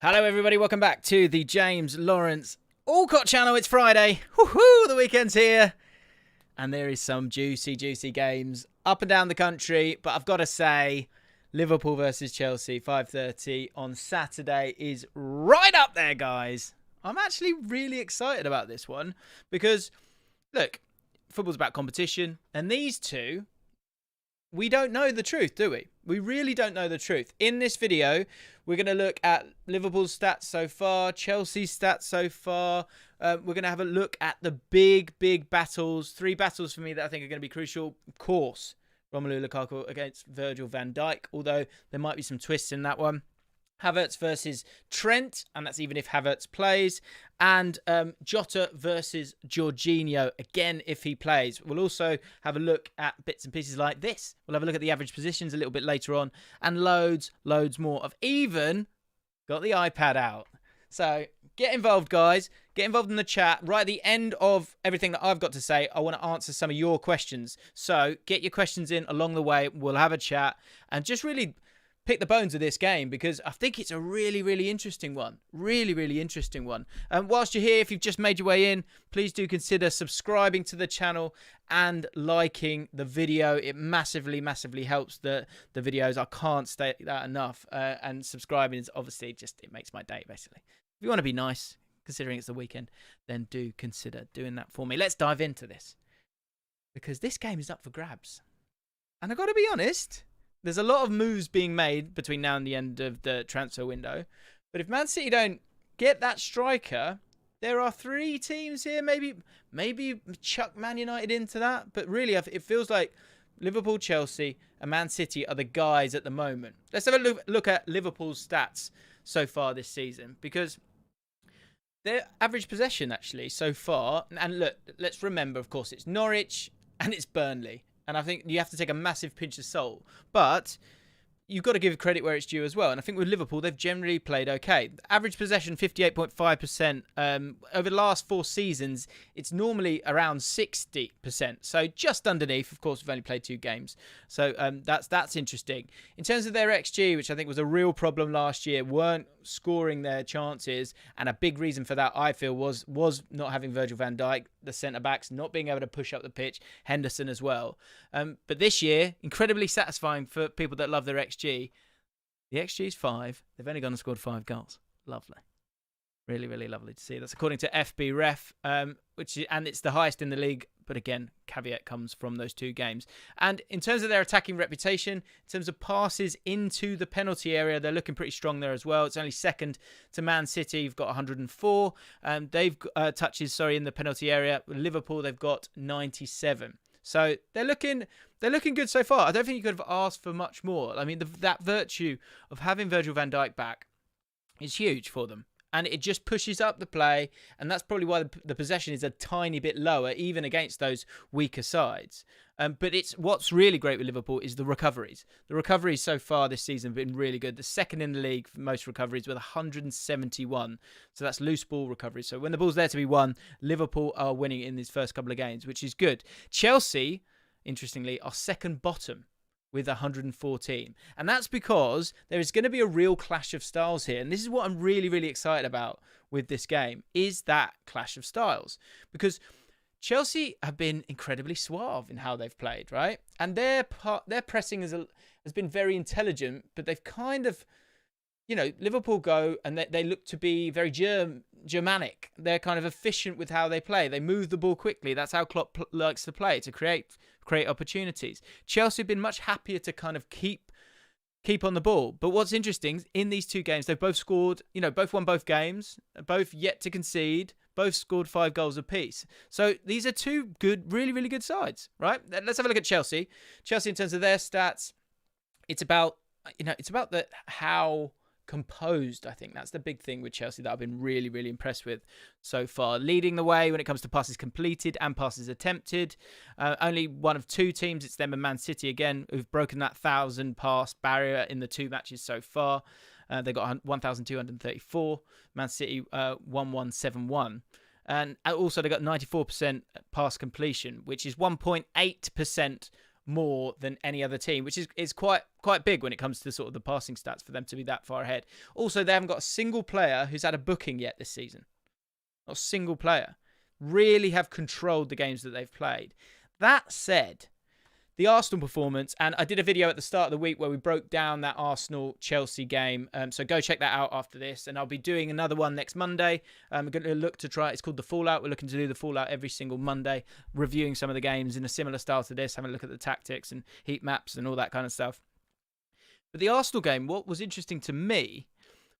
Hello everybody, welcome back to the James Lawrence Allcott channel. It's Friday, woohoo, the weekend's here. And there is some juicy games up and down the country. But I've got to say, Liverpool versus Chelsea, 5:30 on Saturday is right up there, guys. I'm actually really excited about this one because, look, football's about competition. And these two, we don't know the truth, do we? We really don't know the truth. In this video, we're going to look at Liverpool's stats so far, Chelsea's stats so far. We're going to have a look at the big battles. 3 battles for me that I think are going to be crucial. Of course, Romelu Lukaku against Virgil van Dijk, although there might be some twists in that one. Havertz versus Trent, and that's even if Havertz plays. And Jota versus Jorginho, again, if he plays. We'll also have a look at bits and pieces like this. We'll have a look at the average positions a little bit later on. And loads more. I've even got the iPad out. So get involved, guys. Get involved in the chat. Right at the end of everything that I've got to say, I want to answer some of your questions. So get your questions in along the way. We'll have a chat and just really pick the bones of this game because I think it's a really interesting one. Really interesting one. Whilst you're here, if you've just made your way in, please do consider subscribing to the channel and liking the video. It massively helps the videos. I can't state that enough. And subscribing is obviously it makes my day, basically. If you want to be nice, considering it's the weekend, then do consider doing that for me. Let's dive into this because this game is up for grabs. And I've got to be honest, there's a lot of moves being made between now and the end of the transfer window. But if Man City don't get that striker, there are 3 teams here. Maybe chuck Man United into that. But really, it feels like Liverpool, Chelsea, and Man City are the guys at the moment. Let's have a look at Liverpool's stats so far this season. Because their average possession, actually, so far. And look, let's remember, of course, it's Norwich and it's Burnley. And I think you have to take a massive pinch of salt. But you've got to give credit where it's due as well. And I think with Liverpool, they've generally played okay. Average possession, 58.5%. Over the last 4 seasons, it's normally around 60%. So just underneath. Of course, we've only played 2 games. So that's interesting. In terms of their XG, which I think was a real problem last year, weren't scoring their chances. And a big reason for that, I feel, was not having Virgil van Dijk, the centre-backs, not being able to push up the pitch, Henderson as well. But this year, incredibly satisfying for people that love their XG. The XG is 5. They've only gone and scored 5 goals. Lovely. Really lovely to see. That's according to FB Ref, and it's the highest in the league. But again, caveat comes from those 2 games. And in terms of their attacking reputation, in terms of passes into the penalty area, they're looking pretty strong there as well. It's only second to Man City. You've got 104. They've touches, in the penalty area. Liverpool, they've got 97. So they're looking good so far. I don't think you could have asked for much more. I mean, that virtue of having Virgil van Dijk back is huge for them. And it just pushes up the play. And that's probably why the possession is a tiny bit lower, even against those weaker sides. But what's really great with Liverpool is the recoveries. The recoveries so far this season have been really good. The second in the league for most recoveries with 171. So that's loose ball recoveries. So when the ball's there to be won, Liverpool are winning in these first couple of games, which is good. Chelsea, interestingly, are second bottom with 114. And that's because there is going to be a real clash of styles here. And this is what I'm really excited about with this game, is that clash of styles. Because Chelsea have been incredibly suave in how they've played, right? And their pressing has been very intelligent, but they've kind of, Liverpool go and they look to be very Germanic. They're kind of efficient with how they play. They move the ball quickly. That's how Klopp likes to play, to create opportunities. Chelsea have been much happier to kind of keep on the ball. But what's interesting, in these 2 games, they've both scored, both won both games, both yet to concede, both scored 5 goals apiece. So these are 2 good, really good sides, right? Let's have a look at Chelsea. Chelsea, in terms of their stats, it's about how composed. I think that's the big thing with Chelsea that I've been really impressed with so far. Leading the way when it comes to passes completed and passes attempted. Only one of 2 teams, it's them and Man City again, who've broken that 1,000 pass barrier in the 2 matches so far. They got 1,234. Man City 1,171. And also they got 94% pass completion, which is 1.8% more than any other team, which is quite big when it comes to sort of the passing stats for them to be that far ahead. Also, they haven't got a single player who's had a booking yet this season. Not a single player. Really have controlled the games that they've played. That said, the Arsenal performance, and I did a video at the start of the week where we broke down that Arsenal-Chelsea game, so go check that out after this, and I'll be doing another one next Monday. We're going to look to try, it's called The Fallout. We're looking to do The Fallout every single Monday, reviewing some of the games in a similar style to this, having a look at the tactics and heat maps and all that kind of stuff. But the Arsenal game, what was interesting to me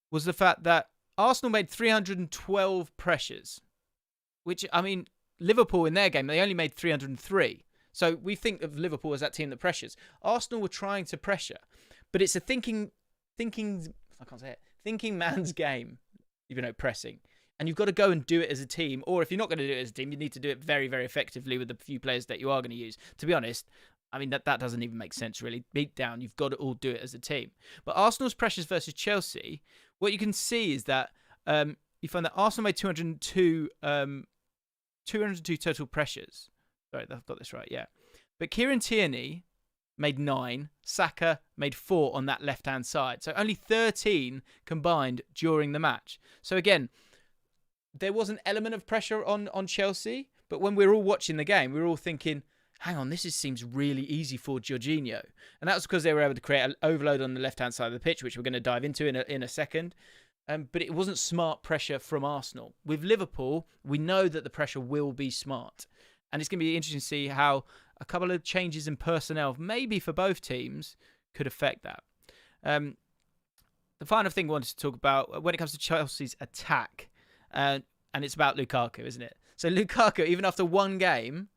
was the fact that Arsenal made 312 pressures, which, I mean, Liverpool in their game, they only made 303. So we think of Liverpool as that team that pressures. Arsenal were trying to pressure, but it's a thinking man's game, pressing. And you've got to go and do it as a team. Or if you're not going to do it as a team, you need to do it very, very effectively with the few players that you are going to use. To be honest, I mean, that doesn't even make sense, really. Beat down, you've got to all do it as a team. But Arsenal's pressures versus Chelsea, what you can see is that you find that Arsenal made 202 total pressures. Sorry, I've got this right, yeah. But Kieran Tierney made 9. Saka made 4 on that left-hand side. So only 13 combined during the match. So again, there was an element of pressure on Chelsea, but when we were all watching the game, we were all thinking, hang on, this seems really easy for Jorginho. And that was because they were able to create an overload on the left-hand side of the pitch, which we're going to dive into in a second. But it wasn't smart pressure from Arsenal. With Liverpool, we know that the pressure will be smart. And it's going to be interesting to see how a couple of changes in personnel, maybe for both teams, could affect that. The final thing I wanted to talk about, when it comes to Chelsea's attack, and it's about Lukaku, isn't it? So Lukaku, even after one game,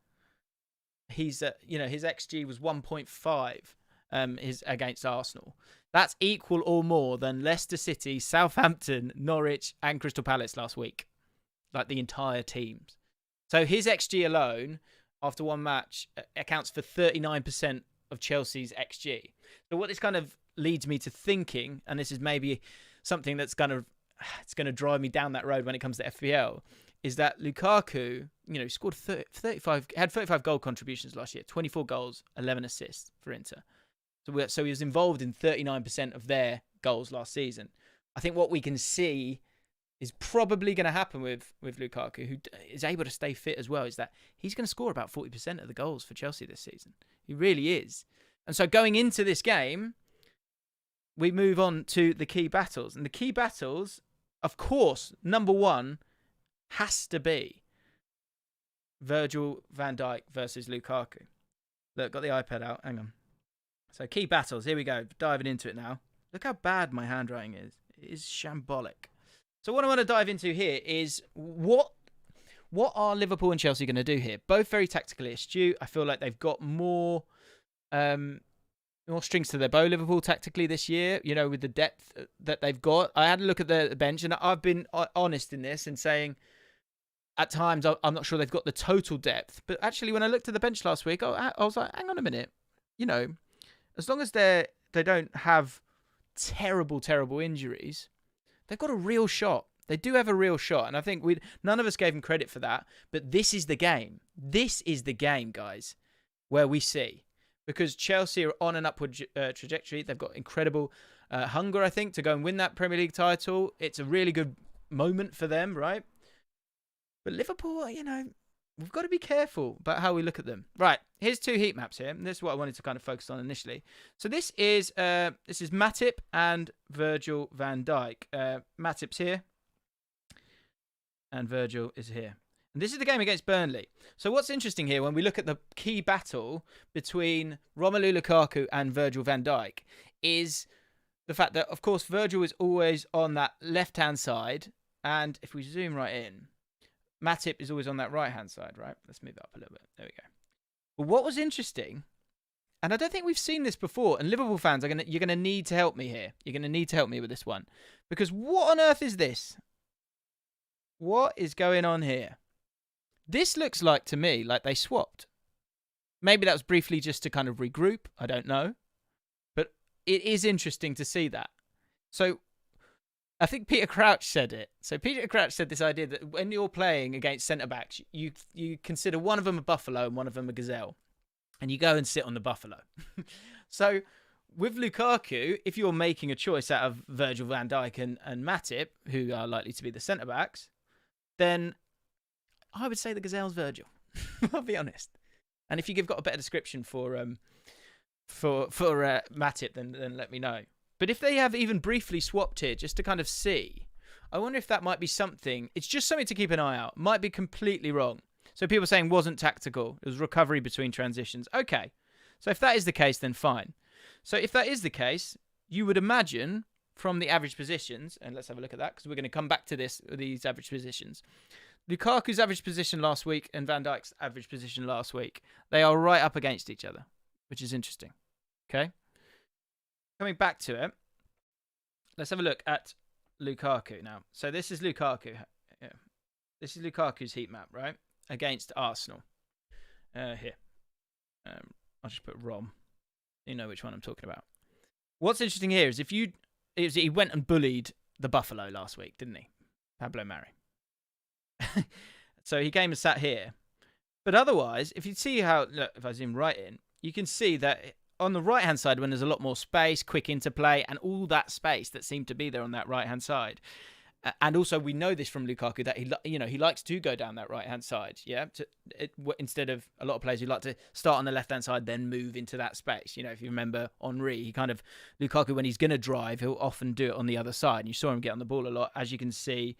his XG was 1.5 against Arsenal. That's equal or more than Leicester City, Southampton, Norwich, and Crystal Palace last week. Like the entire teams. So his XG alone, after one match, accounts for 39% of Chelsea's XG. So what this kind of leads me to thinking, and this is maybe something that's going to drive me down that road when it comes to FPL, is that Lukaku, scored 35 goal contributions last year, 24 goals, 11 assists for Inter. So he was involved in 39% of their goals last season. I think what we can see is probably going to happen with Lukaku, who is able to stay fit as well, is that he's going to score about 40% of the goals for Chelsea this season. He really is. And so going into this game, we move on to the key battles. And the key battles, of course, number one has to be Virgil van Dijk versus Lukaku. Look, got the iPad out. Hang on. So key battles. Here we go. Diving into it now. Look how bad my handwriting is. It is shambolic. So what I want to dive into here is what are Liverpool and Chelsea going to do here? Both very tactically astute. I feel like they've got more strings to their bow, Liverpool, tactically this year, with the depth that they've got. I had a look at the bench, and I've been honest in this and saying at times I'm not sure they've got the total depth. But actually, when I looked at the bench last week, I was like, hang on a minute. As long as they don't have terrible injuries, they've got a real shot. They do have a real shot. And I think none of us gave them credit for that. But this is the game. This is the game, guys, where we see. Because Chelsea are on an upward trajectory. They've got incredible hunger, I think, to go and win that Premier League title. It's a really good moment for them, right? But Liverpool, we've got to be careful about how we look at them. Right, here's 2 heat maps here. And this is what I wanted to kind of focus on initially. So this is Matip and Virgil van Dijk. Matip's here. And Virgil is here. And this is the game against Burnley. So what's interesting here, when we look at the key battle between Romelu Lukaku and Virgil van Dijk, is the fact that, of course, Virgil is always on that left-hand side. And if we zoom right in, Matip is always on that right-hand side, right? Let's move it up a little bit. There we go. But what was interesting, and I don't think we've seen this before, and Liverpool fans, you're going to need to help me here. You're going to need to help me with this one. Because what on earth is this? What is going on here? This looks like, to me, like they swapped. Maybe that was briefly just to kind of regroup. I don't know. But it is interesting to see that. So I think Peter Crouch said it. So Peter Crouch said this idea that when you're playing against centre-backs, you consider one of them a buffalo and one of them a gazelle. and you go and sit on the Buffalo. So with Lukaku, if you're making a choice out of Virgil, Van Dijk and Matip, who are likely to be the centre-backs, then I would say the Gazelle's Virgil. I'll be honest. And if you've got a better description for Matip, then let me know. But if they have even briefly swapped here, just to kind of see, I wonder if that might be something. It's just something to keep an eye out. Might be completely wrong. So people saying wasn't tactical. It was recovery between transitions. Okay. So if that is the case, then fine. So if that is the case, you would imagine from the average positions, and let's have a look at that because we're going to come back to these average positions. Lukaku's average position last week and Van Dijk's average position last week, they are right up against each other, which is interesting. Okay? Coming back to it, let's have a look at Lukaku now. So this is Lukaku. Yeah. This is Lukaku's heat map, right? Against Arsenal. Here. I'll just put Rom. You know which one I'm talking about. What's interesting here is he went and bullied the Buffalo last week, didn't he? Pablo Mari. So he came and sat here. But otherwise, if you see how, look, if I zoom right in, you can see that on the right-hand side, when there's a lot more space, quick interplay, and all that space that seemed to be there on that right-hand side. And also, we know this from Lukaku that he likes to go down that right-hand side. Yeah, instead of a lot of players who like to start on the left-hand side, then move into that space. If you remember Henry, Lukaku, when he's going to drive, he'll often do it on the other side. And you saw him get on the ball a lot, as you can see,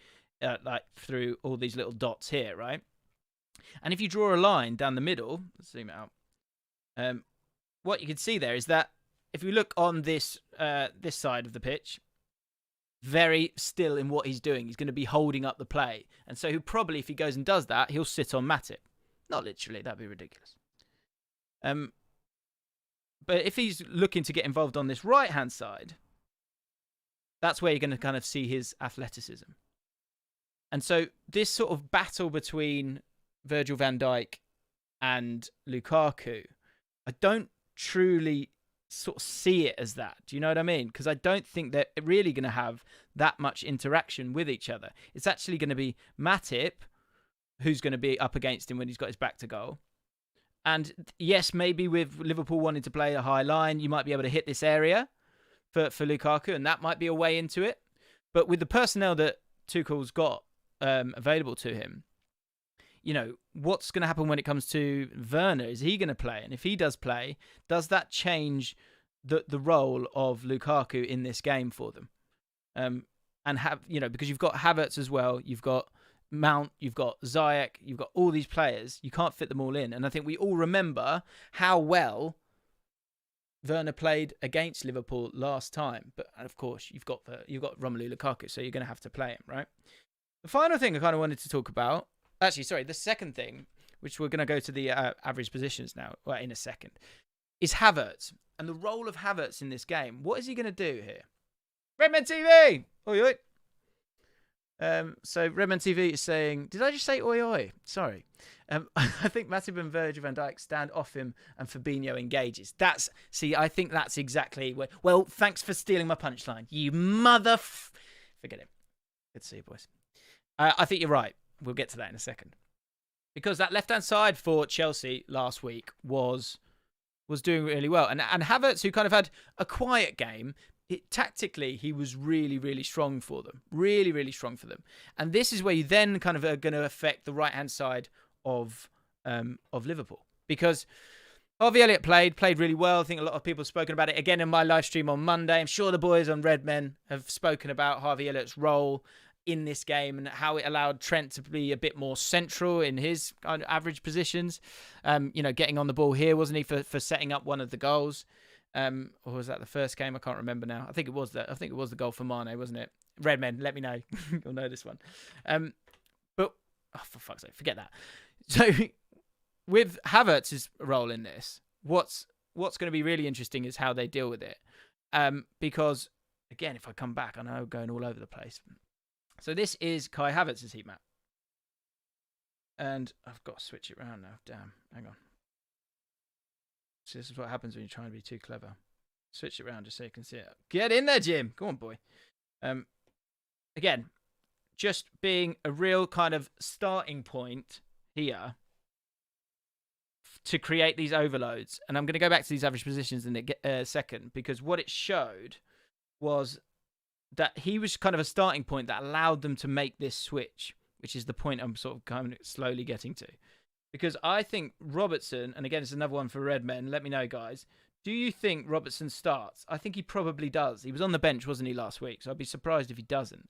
like through all these little dots here, right? And if you draw a line down the middle, let's zoom it out. What you can see there is that if you look on this side of the pitch, very still in what he's doing. He's going to be holding up the play. And so he'll probably, if he goes and does that, he'll sit on Matip. Not literally, that'd be ridiculous. But if he's looking to get involved on this right-hand side, that's where you're going to kind of see his athleticism. And so this sort of battle between Virgil van Dijk and Lukaku, I don't truly sort of see it as that. Do you know what I mean? Because I don't think they're really going to have that much interaction with each other. It's actually going to be Matip who's going to be up against him when he's got his back to goal. And yes, maybe with Liverpool wanting to play a high line, you might be able to hit this area for Lukaku, and that might be a way into it. But with the personnel that Tuchel's got available to him, what's going to happen when it comes to Werner? Is he going to play? And if he does play, does that change the role of Lukaku in this game for them? Because you've got Havertz as well, you've got Mount, you've got Ziyech, you've got all these players. You can't fit them all in. And I think we all remember how well Werner played against Liverpool last time. But of course, you've got Romelu Lukaku, so you're going to have to play him, right? The final thing I kind of wanted to talk about, the second thing, which we're going to go to the average positions now, in a second, is Havertz and the role of Havertz in this game. What is he going to do here? Redman TV! Oi, oi. So Redman TV is saying, did I just say oi, oi? Sorry. I think Matip and Virgil van Dijk stand off him and Fabinho engages. I think that's exactly where... Well, thanks for stealing my punchline. You Forget it. Good to see you, boys. I think you're right. We'll get to that in a second. Because that left-hand side for Chelsea last week was doing really well. And Havertz, who kind of had a quiet game, tactically, he was really, really strong for them. Really, really strong for them. And this is where you then kind of are going to affect the right-hand side of Liverpool. Because Harvey Elliott played really well. I think a lot of people have spoken about it again in my live stream on Monday. I'm sure the boys on Red Men have spoken about Harvey Elliott's role in this game and how it allowed Trent to be a bit more central in his kind of average positions. Getting on the ball here, wasn't he, for setting up one of the goals? Or was that the first game? I can't remember now. I think it was the goal for Mane, wasn't it? Red Men, let me know. You'll know this one. But for fuck's sake, forget that. So with Havertz's role in this, what's going to be really interesting is how they deal with it. Because again, if I come back, I know I'm going all over the place. So this is Kai Havertz's heat map. And I've got to switch it around now. Damn, hang on. So this is what happens when you're trying to be too clever. Switch it around just so you can see it. Get in there, Jim. Go on, boy. Again, just being a real kind of starting point here to create these overloads. And I'm going to go back to these average positions in a second, because what it showed was that he was kind of a starting point that allowed them to make this switch, which is the point I'm sort of kind of slowly getting to. Because I think Robertson, and again, it's another one for Red Men, let me know, guys. Do you think Robertson starts? I think he probably does. He was on the bench, wasn't he, last week? So I'd be surprised if he doesn't.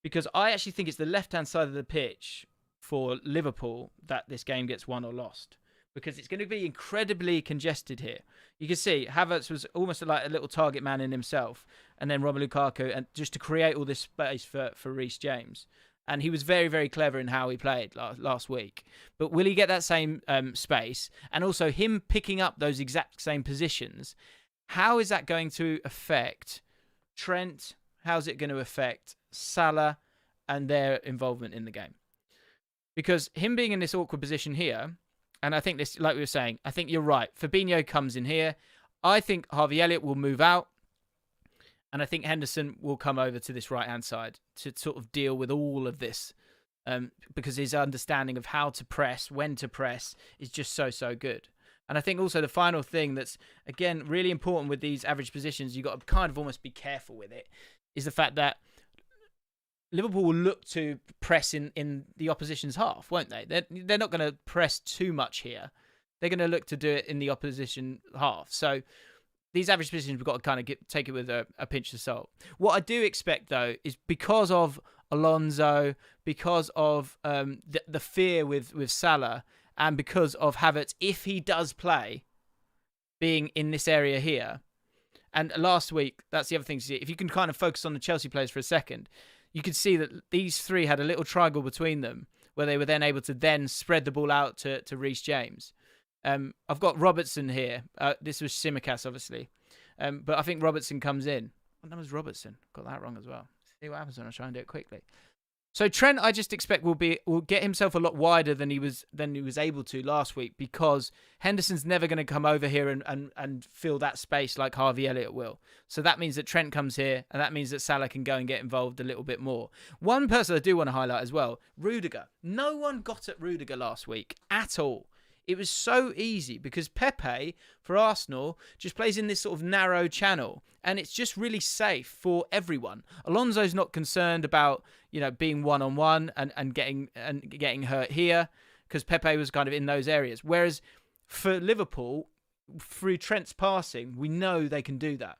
Because I actually think it's the left-hand side of the pitch for Liverpool that this game gets won or lost. Because it's going to be incredibly congested here. You can see Havertz was almost like a little target man in himself. And then Romelu Lukaku, and just to create all this space for Reece James. And he was very, very clever in how he played last week. But will he get that same space? And also him picking up those exact same positions. How is that going to affect Trent? How's it going to affect Salah and their involvement in the game? Because him being in this awkward position here, and I think this, like we were saying, I think you're right. Fabinho comes in here. I think Harvey Elliott will move out. And I think Henderson will come over to this right-hand side to sort of deal with all of this. Because his understanding of how to press, when to press, is just so, so good. And I think also the final thing that's, again, really important with these average positions, you've got to kind of almost be careful with it, is the fact that Liverpool will look to press in the opposition's half, won't they? They're not going to press too much here. They're going to look to do it in the opposition half. So these average positions, we've got to kind of take it with a pinch of salt. What I do expect, though, is because of Alonso, because of the fear with Salah, and because of Havertz, if he does play, being in this area here. And last week, that's the other thing to see. If you can kind of focus on the Chelsea players for a second, you could see that these three had a little triangle between them where they were then able to then spread the ball out to Reece James. I've got Robertson here. This was Simicast, obviously. But I think Robertson comes in. What number is Robertson? Got that wrong as well. See what happens when I try and do it quickly. So Trent, I just expect will get himself a lot wider than he was able to last week, because Henderson's never going to come over here and fill that space like Harvey Elliott will. So that means that Trent comes here, and that means that Salah can go and get involved a little bit more. One person I do want to highlight as well, Rudiger. No one got at Rudiger last week at all. It was so easy because Pepe, for Arsenal, just plays in this sort of narrow channel, and it's just really safe for everyone. Alonso's not concerned about, being one-on-one and getting hurt here, because Pepe was kind of in those areas. Whereas for Liverpool, through Trent's passing, we know they can do that.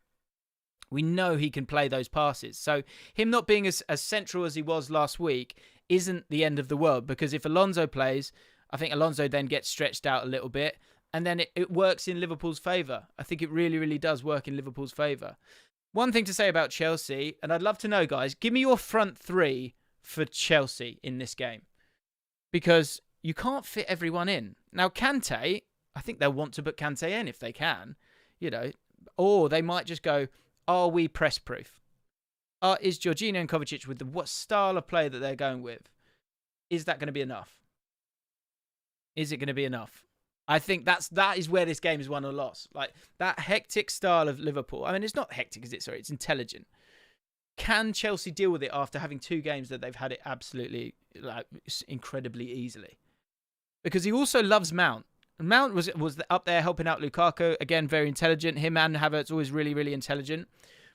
We know he can play those passes. So him not being as central as he was last week isn't the end of the world, because if Alonso plays, I think Alonso then gets stretched out a little bit, and then it works in Liverpool's favour. I think it really, really does work in Liverpool's favour. One thing to say about Chelsea, and I'd love to know, guys, give me your front three for Chelsea in this game, because you can't fit everyone in. Now, Kante, I think they'll want to put Kante in if they can, or they might just go, are we press-proof? Is Jorginho and Kovacic, with what style of play that they're going with, is that going to be enough? Is it going to be enough? I think that is where this game is won or lost. Like, that hectic style of Liverpool. I mean, it's not hectic, is it? Sorry, it's intelligent. Can Chelsea deal with it after having two games that they've had it absolutely, incredibly easily? Because he also loves Mount. Mount was up there helping out Lukaku. Again, very intelligent. Him and Havertz always really, really intelligent.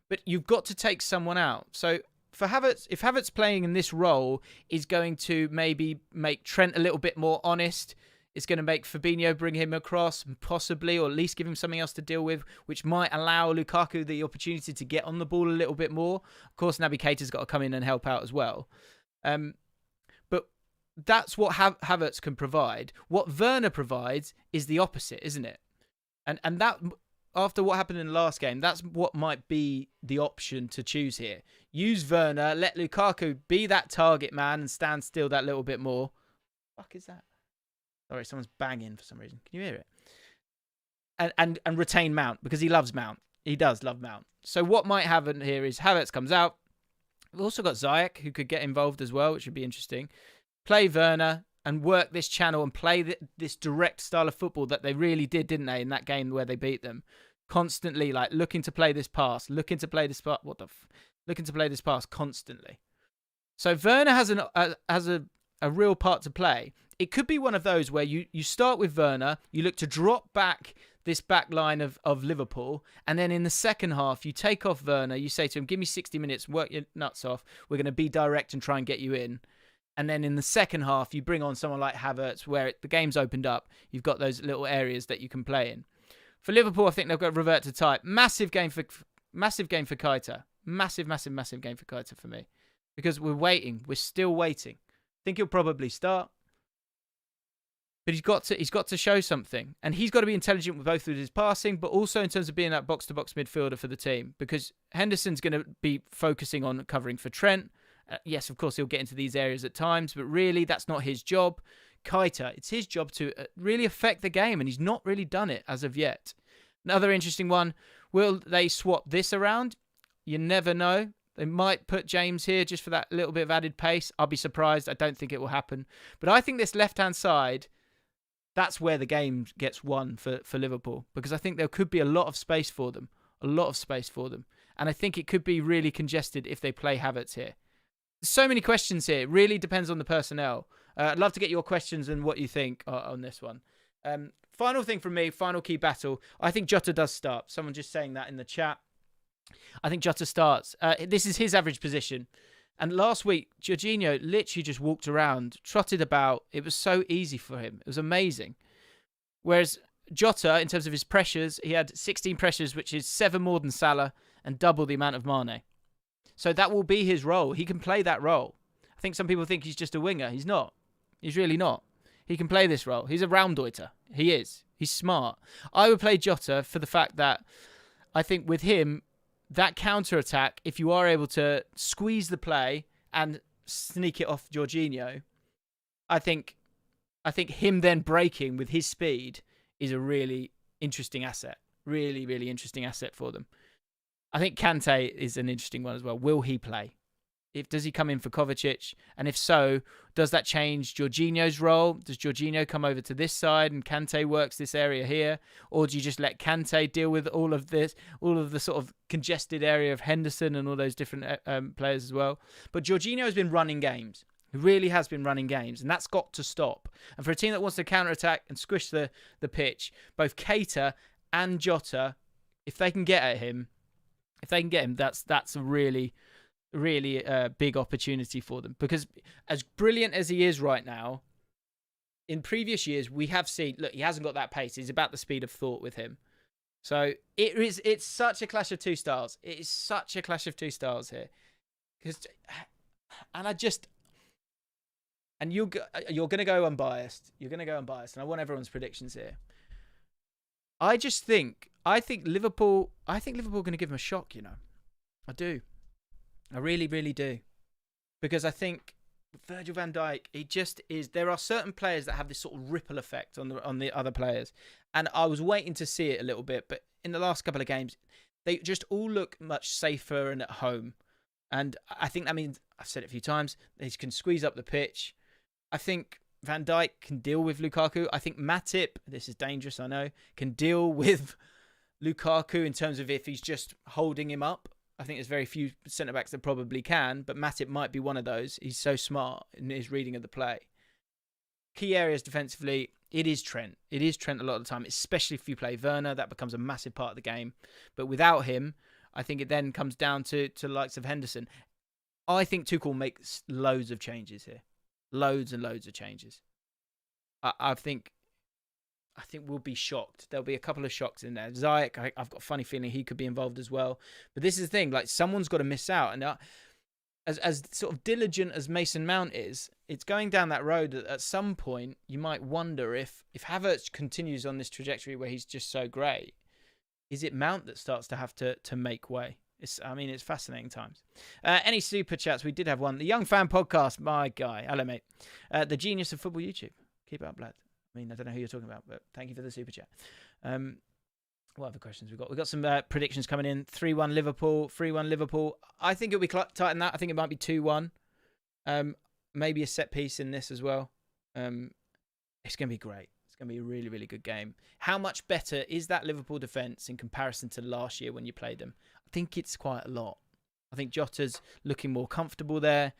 But you've got to take someone out. So for Havertz, if Havertz playing in this role is going to maybe make Trent a little bit more honest, it's going to make Fabinho bring him across, possibly, or at least give him something else to deal with, which might allow Lukaku the opportunity to get on the ball a little bit more. Of course, Naby Keita's got to come in and help out as well. But that's what Havertz can provide. What Werner provides is the opposite, isn't it? And that, after what happened in the last game, that's what might be the option to choose here. Use Werner, let Lukaku be that target man and stand still that little bit more. What the fuck is that? Sorry, someone's banging for some reason. Can you hear it? And retain Mount, because he loves Mount. He does love Mount. So what might happen here is Havertz comes out. We've also got Dijk, who could get involved as well, which would be interesting. Play Werner and work this channel and play this direct style of football that they really did, didn't they, in that game where they beat them? Constantly, looking to play this pass, looking to play this pass constantly. So Werner has a real part to play. it could be one of those where you start with Werner, you look to drop back this back line of Liverpool, and then in the second half, you take off Werner, you say to him, give me 60 minutes, work your nuts off, we're going to be direct and try and get you in. And then in the second half, you bring on someone like Havertz, where the game's opened up, you've got those little areas that you can play in. For Liverpool, I think they've got to revert to type. Massive game for Keita. Massive game for Keita for me. Because we're waiting. We're still waiting. I think he'll probably start. But he's got to show something. And he's got to be intelligent with both of his passing, but also in terms of being that box-to-box midfielder for the team. Because Henderson's going to be focusing on covering for Trent. Yes, of course, he'll get into these areas at times, but really that's not his job. Keita, it's his job to really affect the game, and he's not really done it as of yet. Another interesting one, will they swap this around? You never know. They might put James here just for that little bit of added pace. I'll be surprised. I don't think it will happen. But I think this left-hand side, that's where the game gets won for Liverpool, because I think there could be a lot of space for them. And I think it could be really congested if they play Havertz here. There's so many questions here. It really depends on the personnel. I'd love to get your questions and what you think on this one. Final thing from me, final key battle. I think Jota does start. Someone just saying that in the chat. I think Jota starts. This is his average position. And last week, Jorginho literally just walked around, trotted about. It was so easy for him. It was amazing. Whereas Jota, in terms of his pressures, he had 16 pressures, which is 7 more than Salah and double the amount of Mane. So that will be his role. He can play that role. I think some people think he's just a winger. He's not. He's really not. He can play this role. He's a Raumdeuter. He is. He's smart. I would play Jota for the fact that I think with him, that counter-attack, if you are able to squeeze the play and sneak it off Jorginho, I think him then breaking with his speed is a really interesting asset. Really, really interesting asset for them. I think Kante is an interesting one as well. Will he play? Does he come in for Kovacic? And if so, does that change Jorginho's role? Does Jorginho come over to this side and Kante works this area here? Or do you just let Kante deal with all of this, all of the sort of congested area of Henderson and all those different players as well? But Jorginho has been running games. He really has been running games, and that's got to stop. And for a team that wants to counter-attack and squish the pitch, both Keita and Jota, if they can get him, that's a really big opportunity for them. Because as brilliant as he is right now, in previous years, we have seen, look, he hasn't got that pace. He's about the speed of thought with him. So it's such a clash of two styles. It is such a clash of two styles here. And you're going to go unbiased. You're going to go unbiased. And I want everyone's predictions here. I think Liverpool are going to give him a shock, you know. I do. I really, really do. Because I think Virgil van Dijk, he just is. There are certain players that have this sort of ripple effect on the other players. And I was waiting to see it a little bit. But in the last couple of games, they just all look much safer and at home. And I think that means, I've said it a few times, they can squeeze up the pitch. I think Van Dijk can deal with Lukaku. I think Matip, this is dangerous, I know, can deal with Lukaku in terms of if he's just holding him up. I think there's very few centre-backs that probably can, but Matip might be one of those. He's so smart in his reading of the play. Key areas defensively, it is Trent. It is Trent a lot of the time, especially if you play Werner. That becomes a massive part of the game. But without him, I think it then comes down to the likes of Henderson. I think Tuchel makes loads of changes here. Loads and loads of changes. I think we'll be shocked. There'll be a couple of shocks in there. Dijk, I've got a funny feeling he could be involved as well. But this is the thing, like someone's got to miss out. And as sort of diligent as Mason Mount is, it's going down that road that at some point you might wonder if Havertz continues on this trajectory where he's just so great, is it Mount that starts to have to make way? It's fascinating times. Any super chats? We did have one. The Young Fan Podcast, my guy. Hello, mate. The Genius of Football YouTube. Keep it up, lad. I don't know who you're talking about, but thank you for the super chat. What other questions we got? We've got some predictions coming in. 3-1 Liverpool, 3-1 Liverpool. I think it'll be tighter than that. I think it might be 2-1. Maybe a set piece in this as well. It's going to be great. It's going to be a really, really good game. How much better is that Liverpool defence in comparison to last year when you played them? I think it's quite a lot. I think Jota's looking more comfortable there.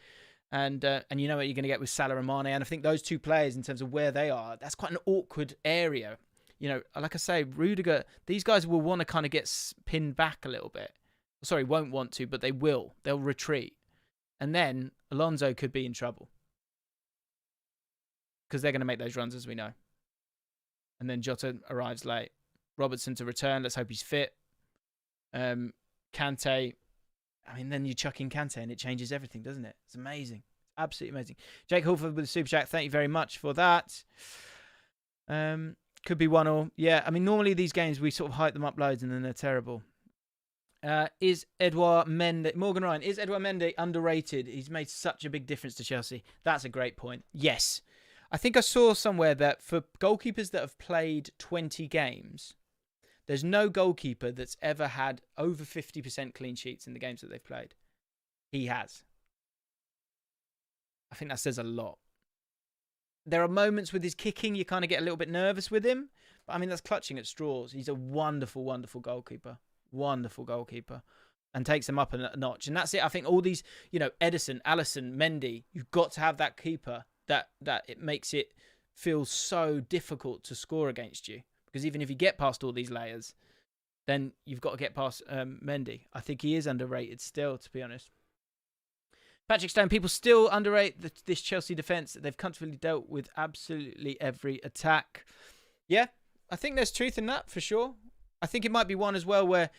And you know what you're going to get with Salah and Mane. And I think those two players, in terms of where they are, that's quite an awkward area. You know, like I say, Rudiger, these guys will want to kind of get pinned back a little bit. Sorry, won't want to, but they will. They'll retreat. And then Alonso could be in trouble. Because they're going to make those runs, as we know. And then Jota arrives late. Robertson to return. Let's hope he's fit. Kante. I mean, then you chuck in Kante and it changes everything, doesn't it? It's amazing. Absolutely amazing. Jake Hulford with the Super Chat. Thank you very much for that. Could be 1-1. Yeah, I mean, normally these games, we sort of hype them up loads and then they're terrible. Is Edouard Mendy... Morgan Ryan, is Edouard Mendy underrated? He's made such a big difference to Chelsea. That's a great point. Yes. I think I saw somewhere that for goalkeepers that have played 20 games... There's no goalkeeper that's ever had over 50% clean sheets in the games that they've played. He has. I think that says a lot. There are moments with his kicking you kind of get a little bit nervous with him. But I mean, that's clutching at straws. He's a wonderful, wonderful goalkeeper. Wonderful goalkeeper. And takes them up a notch. And that's it. I think all these, you know, Edison, Alisson, Mendy, you've got to have that keeper that it makes it feel so difficult to score against you. Because even if you get past all these layers, then you've got to get past Mendy. I think he is underrated still, to be honest. Patrick Stone, people still underrate this Chelsea defence. They've comfortably dealt with absolutely every attack. Yeah, I think there's truth in that, for sure. I think it might be one as well where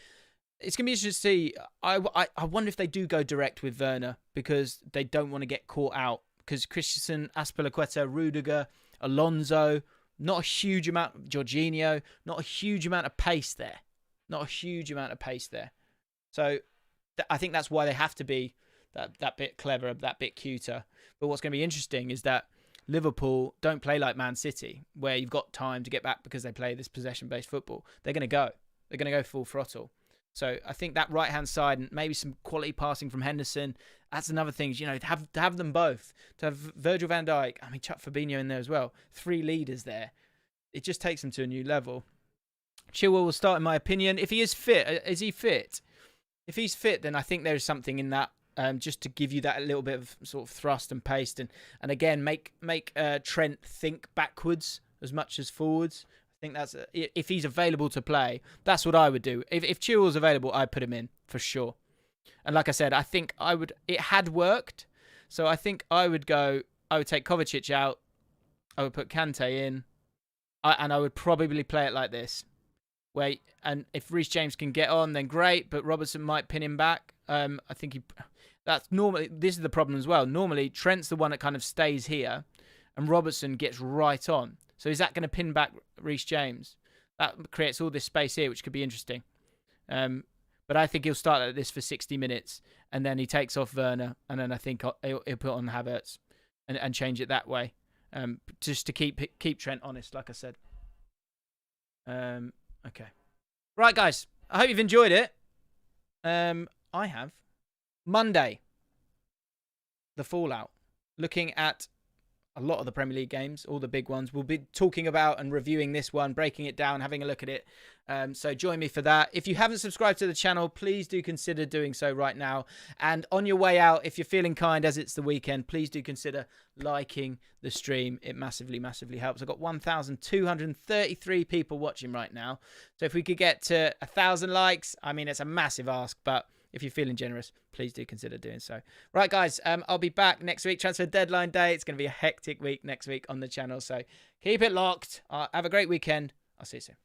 it's going to be interesting to see. I wonder if they do go direct with Werner because they don't want to get caught out. Because Christensen, Azpilicueta, Rudiger, Alonso... Not a huge amount, Jorginho, not a huge amount of pace there. Not a huge amount of pace there. So I think that's why they have to be that bit clever, that bit cuter. But what's going to be interesting is that Liverpool don't play like Man City, where you've got time to get back because they play this possession-based football. They're going to go. They're going to go full throttle. So I think that right-hand side and maybe some quality passing from Henderson, that's another thing, you know, to have them both. To have Virgil van Dijk, I mean, chuck Fabinho in there as well. 3 leaders there. It just takes them to a new level. Chilwell will start, in my opinion. If he is fit, is he fit? If he's fit, then I think there is something in that just to give you that little bit of sort of thrust and pace. And again, make Trent think backwards as much as forwards. I think that's if he's available to play, that's what I would do. If Chilwell's available, I'd put him in for sure. And like I said, I think it had worked. So I think I would take Kovacic out. I would put Kante in. And I would probably play it like this. And if Reece James can get on, then great. But Robertson might pin him back. I think that's normally, this is the problem as well. Normally, Trent's the one that kind of stays here. And Robertson gets right on. So is that going to pin back Reece James? That creates all this space here, which could be interesting. But I think he'll start like this for 60 minutes. And then he takes off Werner. And then I think he'll put on Havertz and change it that way. Just to keep Trent honest, like I said. Okay. Right, guys. I hope you've enjoyed it. I have. Monday. The Fallout. Looking at a lot of the Premier League games, all the big ones. We'll be talking about and reviewing this one, breaking it down, having a look at it. So join me for that. If you haven't subscribed to the channel, please do consider doing so right now. And on your way out, if you're feeling kind as it's the weekend, please do consider liking the stream. It massively, massively helps. I've got 1,233 people watching right now. So if we could get to 1,000 likes, I mean, it's a massive ask, but if you're feeling generous, please do consider doing so. Right, guys, I'll be back next week. Transfer deadline day. It's going to be a hectic week next week on the channel. So keep it locked. Have a great weekend. I'll see you soon.